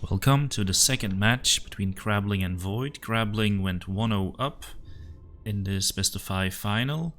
Welcome to the second match between Krabbling and Void. Krabbling went 1-0 up in this best of 5 final,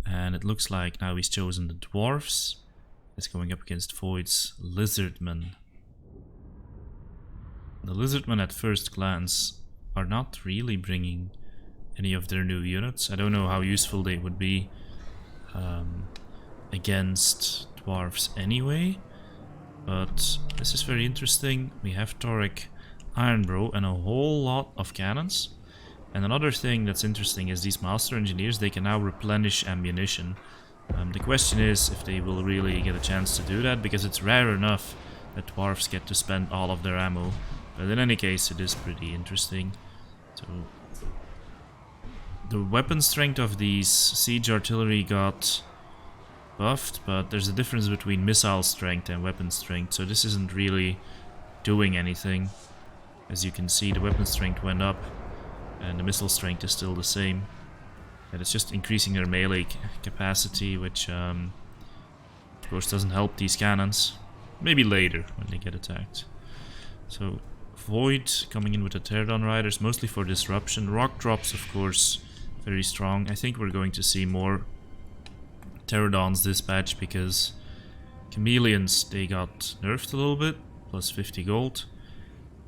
and it looks like now he's chosen the Dwarfs. He's going up against Void's Lizardmen. The Lizardmen at first glance are not really bringing any of their new units. I don't know how useful they would be against Dwarfs anyway. But this is very interesting. We have Thorek, Ironbro, and a whole lot of cannons. And another thing that's interesting is these Master Engineers, they can now replenish ammunition. The question is if they will really get a chance to do that, because it's rare enough that Dwarfs get to spend all of their ammo. But in any case, it is pretty interesting. So the weapon strength of these siege artillery got buffed, but there's a difference between missile strength and weapon strength, so this isn't really doing anything. As you can see, the weapon strength went up and the missile strength is still the same, and it's just increasing their melee capacity, which of course doesn't help these cannons. Maybe later when they get attacked. So Void coming in with the Teardown Riders, mostly for disruption. Rock drops, of course, very strong. I think we're going to see more Pterodons this batch because Chameleons, they got nerfed a little bit, plus 50 gold,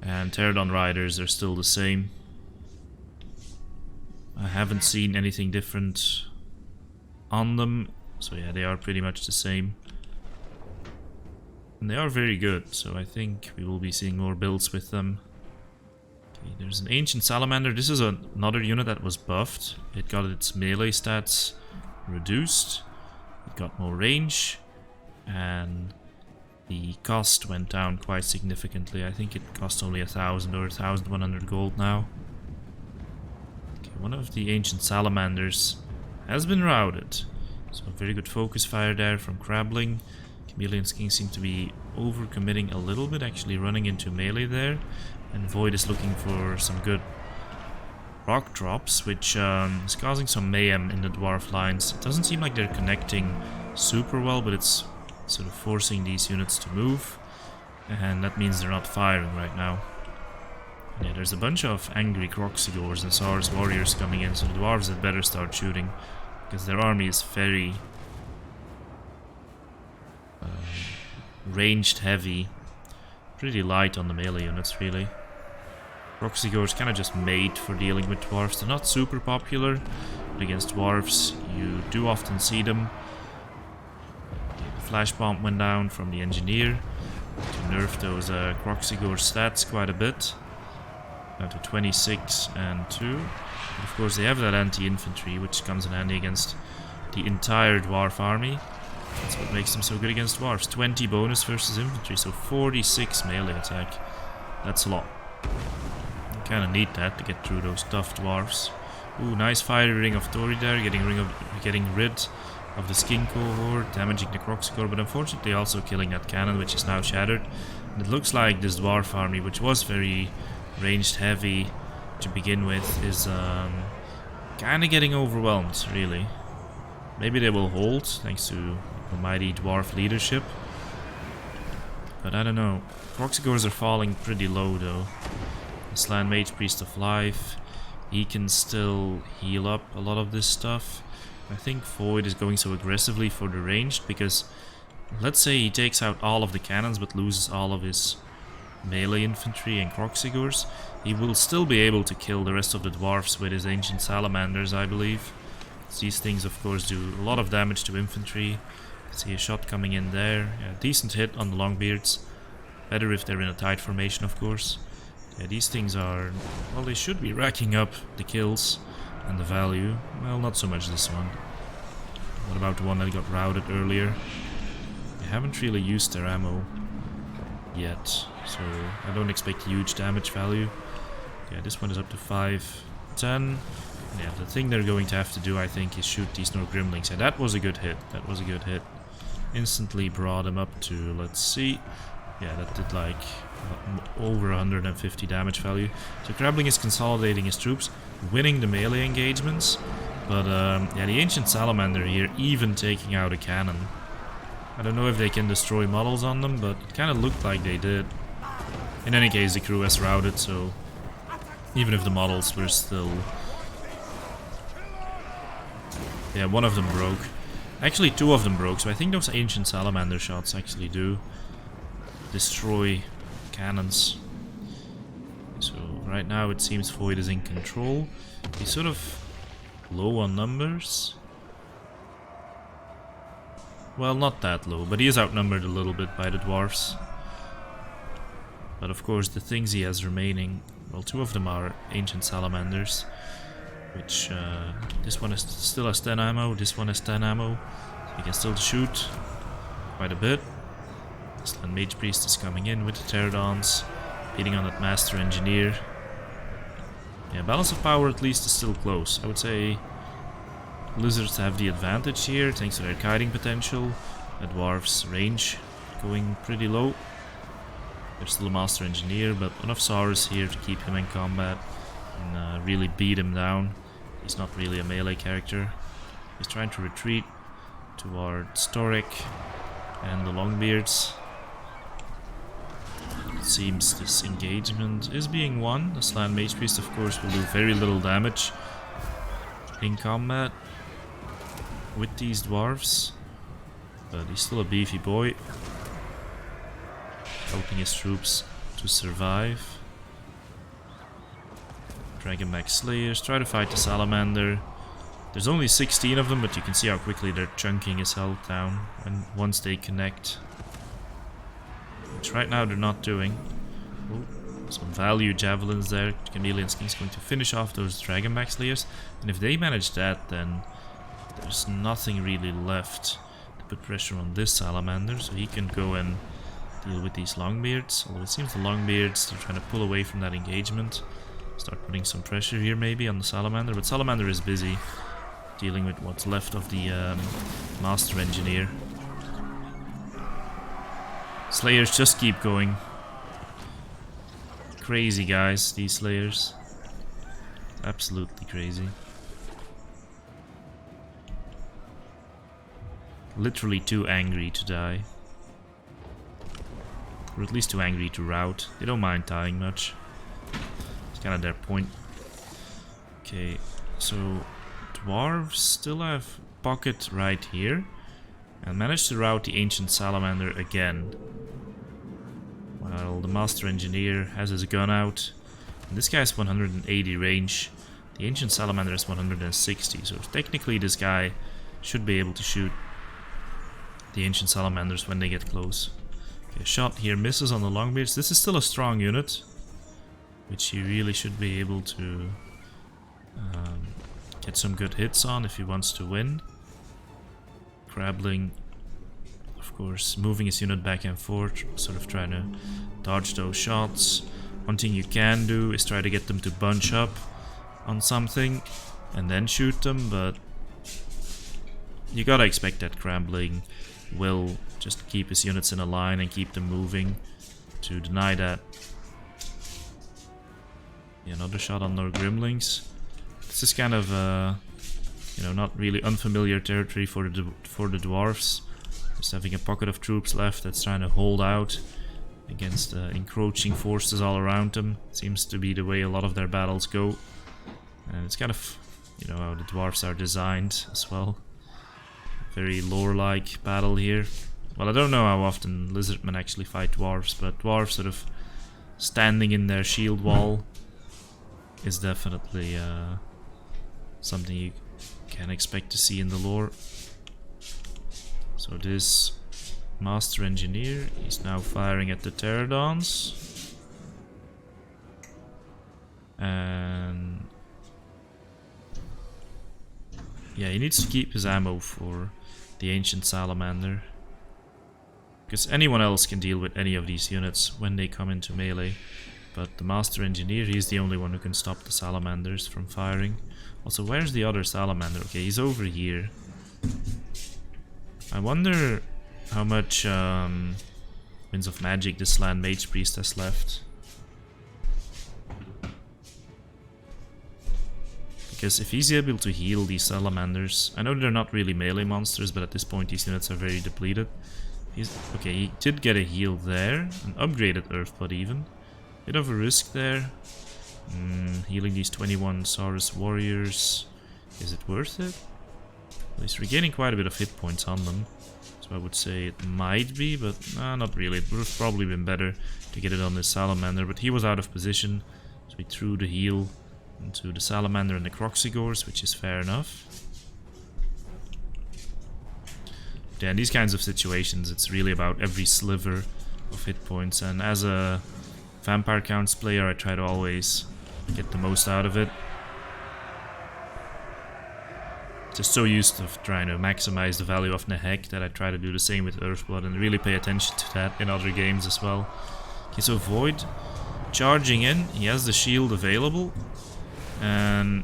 and Pterodon Riders are still the same. I haven't seen anything different on them, so yeah, they are pretty much the same. And they are very good, so I think we will be seeing more builds with them. Okay, there's an Ancient Salamander. This is another unit that was buffed. It got its melee stats reduced. It got more range, and the cost went down quite significantly. I think it cost only 1,000 or 1,100 gold now. Okay, one of the Ancient Salamanders has been routed. So very good focus fire there from Krabbling. Chameleon's King seem to be overcommitting a little bit, actually running into melee there. And Void is looking for some good rock drops, which is causing some mayhem in the dwarf lines. It doesn't seem like they're connecting super well, but it's sort of forcing these units to move, and that means they're not firing right now. And yeah, there's a bunch of angry Croxigors and Saurus warriors coming in, so the dwarves had better start shooting, because their army is very ranged heavy, pretty light on the melee units really. Croxigors kind of just made for dealing with dwarves. They're not super popular, but against dwarves you do often see them. Okay, the flash bomb went down from the engineer to nerf those Croxigor stats quite a bit, down to 26 and 2. But of course they have that anti-infantry, which comes in handy against the entire dwarf army. That's what makes them so good against dwarves. 20 bonus versus infantry, so 46 melee attack. That's a lot. Kind of need that to get through those tough dwarfs. Ooh, nice fiery ring of Tori there, getting rid of the skin cohort, damaging the Croxigor, but unfortunately also killing that cannon, which is now shattered. And it looks like this dwarf army, which was very ranged heavy to begin with, is kind of getting overwhelmed, really. Maybe they will hold, thanks to the mighty dwarf leadership. But I don't know. Croxigors are falling pretty low though. The Slann Mage Priest of Life, he can still heal up a lot of this stuff. I think Void is going so aggressively for the ranged because let's say he takes out all of the cannons but loses all of his melee infantry and Croxigors, he will still be able to kill the rest of the dwarfs with his Ancient Salamanders, I believe. These things of course do a lot of damage to infantry. See a shot coming in there. Yeah, decent hit on the Longbeards. Better if they're in a tight formation, of course. Yeah, these things are, well, they should be racking up the kills and the value. Well, not so much this one. What about the one that got routed earlier? They haven't really used their ammo yet, so I don't expect huge damage value. Yeah, this one is up to 510. Yeah, the thing they're going to have to do, I think, is shoot these Nor Grimlings. And that was a good hit. That was a good hit. Instantly brought him up to, let's see. Yeah, that did like over 150 damage value. So Krabbling is consolidating his troops, winning the melee engagements. But yeah, the Ancient Salamander here even taking out a cannon. I don't know if they can destroy models on them, but it kind of looked like they did. In any case, the crew has routed, so even if the models were still... Yeah, one of them broke. Actually, two of them broke, so I think those ancient salamander shots actually do destroy cannons. So right now it seems Void is in control. He's sort of low on numbers. Well, not that low, but he is outnumbered a little bit by the dwarves. But of course the things he has remaining, well, two of them are ancient salamanders, which this one is still has 10 ammo, this one has 10 ammo, so he can still shoot quite a bit. The Slann Mage Priest is coming in with the Pterodons, beating on that Master Engineer. Yeah, balance of power at least is still close. I would say Lizards have the advantage here, thanks to their kiting potential. The Dwarves' range going pretty low. There's still a Master Engineer, but enough Saurus here to keep him in combat and really beat him down. He's not really a melee character. He's trying to retreat towards Thorek and the Longbeards. It seems this engagement is being won. The Slann Mage Priest, of course, will do very little damage in combat with these dwarves, but he's still a beefy boy, helping his troops to survive. Dragonback Slayers try to fight the Salamander. There's only 16 of them, but you can see how quickly they're chunking his health down once they connect. Which right now they're not doing. Oh, some value javelins there. Chameleon's King's going to finish off those Dragonback Slayers. And if they manage that, then there's nothing really left to put pressure on this Salamander. So he can go and deal with these Longbeards. Although it seems the Longbeards, they're trying to pull away from that engagement. Start putting some pressure here maybe on the Salamander. But Salamander is busy dealing with what's left of the Master Engineer. Slayers just keep going. Crazy guys, these Slayers. Absolutely crazy. Literally too angry to die. Or at least too angry to rout. They don't mind dying much. It's kind of their point. Okay, so dwarves still have pocket right here. And managed to rout the Ancient Salamander again. While the Master Engineer has his gun out. And this guy has 180 range. The Ancient Salamander has 160. So technically this guy should be able to shoot the Ancient Salamanders when they get close. Okay, shot here misses on the Longbeards. This is still a strong unit, which he really should be able to get some good hits on if he wants to win. Crabbling, of course, moving his unit back and forth, sort of trying to dodge those shots. One thing you can do is try to get them to bunch up on something and then shoot them, but you gotta expect that Crabbling will just keep his units in a line and keep them moving to deny that. Yeah, another shot on their Grimlings. This is kind of you know, not really unfamiliar territory for the dwarves. Just having a pocket of troops left that's trying to hold out against encroaching forces all around them. Seems to be the way a lot of their battles go. And it's kind of, you know, how the dwarves are designed as well. Very lore-like battle here. Well, I don't know how often lizardmen actually fight dwarves, but dwarves sort of standing in their shield wall is definitely something you can expect to see in the lore. So this Master Engineer is now firing at the Pterodons. And yeah, he needs to keep his ammo for the Ancient Salamander. Because anyone else can deal with any of these units when they come into melee. But the Master Engineer, he's the only one who can stop the Salamanders from firing. Also, where's the other Salamander? Okay, he's over here. I wonder how much Winds of Magic the Slann Mage Priest has left. Because if he's able to heal these Salamanders... I know they're not really melee monsters, but at this point these units are very depleted. Okay, he did get a heal there. An upgraded Earthblood even. Bit of a risk there. Healing these 21 Saurus warriors. Is it worth it? Well, he's regaining quite a bit of hit points on them. So I would say it might be, but not really. It would have probably been better to get it on this Salamander, but he was out of position. So he threw the heal into the Salamander and the Croxigors, which is fair enough. Yeah, in these kinds of situations, it's really about every sliver of hit points, and as a Vampire Counts player, I try to always get the most out of it. Just so used to trying to maximize the value of Nehek that I try to do the same with Earthblood and really pay attention to that in other games as well. Okay, so Void charging in, he has the shield available, and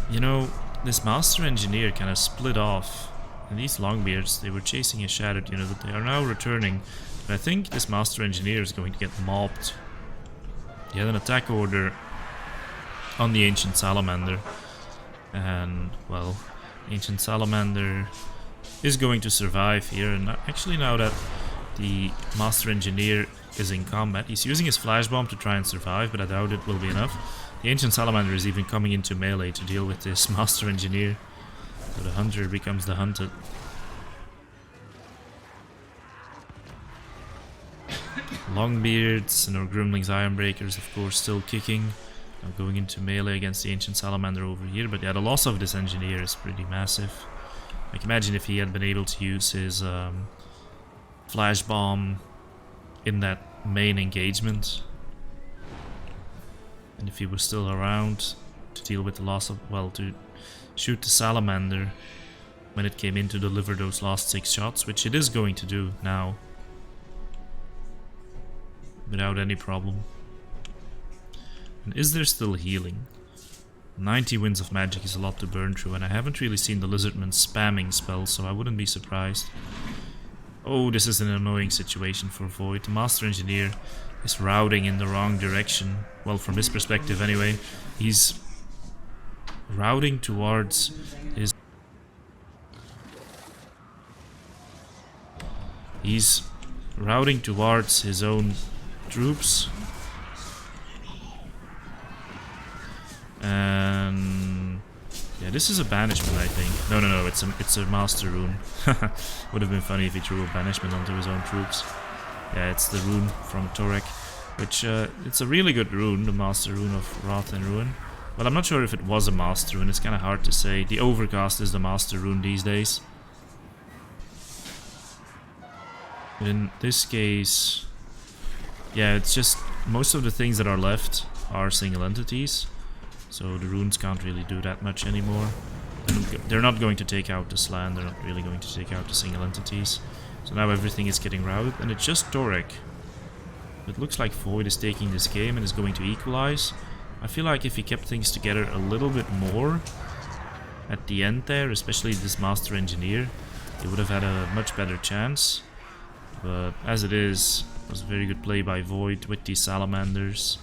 you know, this Master Engineer kind of split off, and these Longbeards, they were chasing a Shattered unit, but they are now returning. But I think this Master Engineer is going to get mobbed. He had an attack order on the Ancient Salamander, and well, Ancient Salamander is going to survive here. And actually, now that the Master Engineer is in combat, he's using his Flash Bomb to try and survive, but I doubt it will be enough. The Ancient Salamander is even coming into melee to deal with this Master Engineer, so the Hunter becomes the hunted. Longbeards and our Gremlings Ironbreakers, of course, still kicking. Now going into melee against the Ancient Salamander over here, but yeah, the loss of this Engineer is pretty massive. Like, imagine if he had been able to use his Flash Bomb in that main engagement, and if he was still around to deal with the loss of, well, to shoot the Salamander when it came in to deliver those last 6 shots, which it is going to do now without any problem. And is there still healing? 90 Winds of Magic is a lot to burn through, and I haven't really seen the Lizardman spamming spells, so I wouldn't be surprised. Oh, this is an annoying situation for Void. The Master Engineer is routing in the wrong direction. Well, from his perspective anyway. He's routing towards his... He's routing towards his own troops. And yeah, this is a banishment, I think. No, it's a master rune. Would have been funny if he threw a banishment onto his own troops. Yeah, it's the rune from Thorek, which it's a really good rune, the master rune of Wrath and Ruin. But I'm not sure if it was a master rune. It's kind of hard to say. The Overcast is the master rune these days. But in this case, yeah, it's just most of the things that are left are single entities. So the runes can't really do that much anymore. They're not going to take out the Slann, they're not really going to take out the single entities. So now everything is getting routed, and it's just Thorek. It looks like Void is taking this game and is going to equalize. I feel like if he kept things together a little bit more at the end there, especially this Master Engineer, he would have had a much better chance. But as it is, it was a very good play by Void with these Salamanders.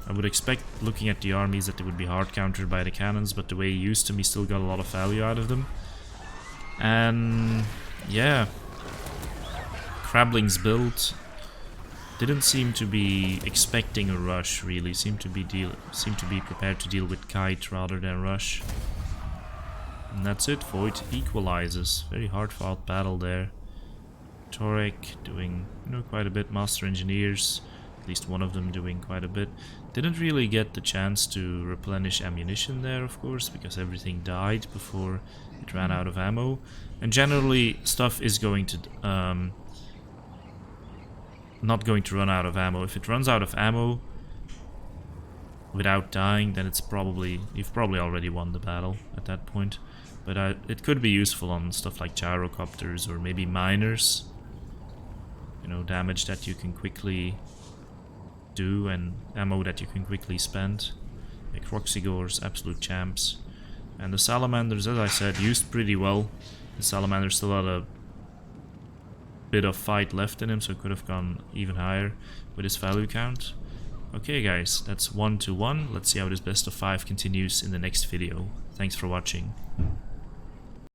I would expect, looking at the armies, that they would be hard countered by the cannons, but the way he used them, he still got a lot of value out of them. And yeah, Crabling's build didn't seem to be expecting a rush, really. Seemed to be prepared to deal with Kite rather than rush. And that's it. Void equalizes. Very hard fought battle there. Thorek doing, quite a bit. Master Engineers, at least one of them, doing quite a bit. Didn't really get the chance to replenish ammunition there, of course, because everything died before it ran out of ammo. And generally, stuff is going to not going to run out of ammo. If it runs out of ammo without dying, then it's probably, you've probably already won the battle at that point. But it could be useful on stuff like gyrocopters or maybe miners. Damage that you can quickly do and ammo that you can quickly spend. Like Croxigors, absolute champs. And the Salamanders, as I said, used pretty well. The Salamander still had a bit of fight left in him, so it could have gone even higher with his value count. Okay guys, that's 1-1. Let's see how this best of 5 continues in the next video. Thanks for watching.